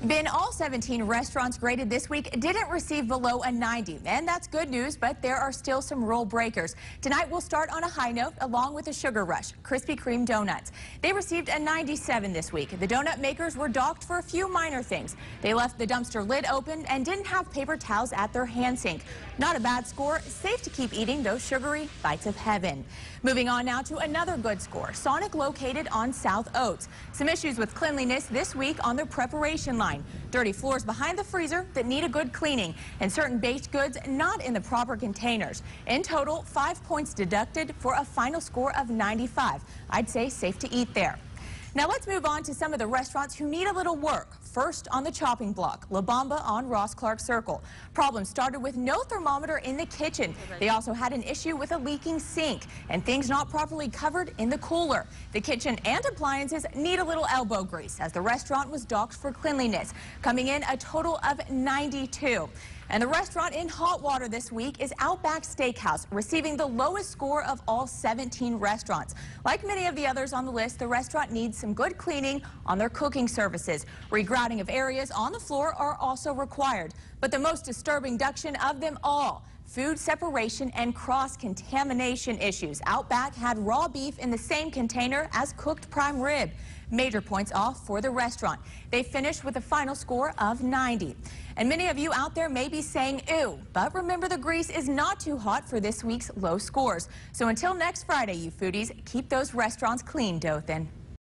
Ben, all 17 restaurants graded this week didn't receive below a 90, and that's good news, but there are still some rule breakers. Tonight we'll start on a high note along with a sugar rush, Krispy Kreme donuts. They received a 97 this week. The donut makers were docked for a few minor things. They left the dumpster lid open and didn't have paper towels at their hand sink. Not a bad score, safe to keep eating those sugary bites of heaven. Moving on now to another good score, Sonic located on South Oats. Some issues with cleanliness this week on their preparation line. Dirty floors behind the freezer that need a good cleaning, and certain baked goods not in the proper containers. In total, 5 points deducted for a final score of 95. I'd say safe to eat there. Now let's move on to some of the restaurants who need a little work. First on the chopping block, La Bamba on Ross Clark Circle. Problem started with no thermometer in the kitchen. They also had an issue with a leaking sink and things not properly covered in the cooler. The kitchen and appliances need a little elbow grease as the restaurant was docked for cleanliness, coming in a total of 92. And the restaurant in hot water this week is Outback Steakhouse, receiving the lowest score of all 17 restaurants. Like many of the others on the list, the restaurant needs some good cleaning on their cooking surfaces. Regrouting of areas on the floor are also required. But the most disturbing deduction of them all, food separation and cross-contamination issues. Outback had raw beef in the same container as cooked prime rib. Major points off for the restaurant. They finished with a final score of 90. And many of you out there may be saying, ew, but remember the grease is not too hot for this week's low scores. So until next Friday, you foodies, keep those restaurants clean, Dothan.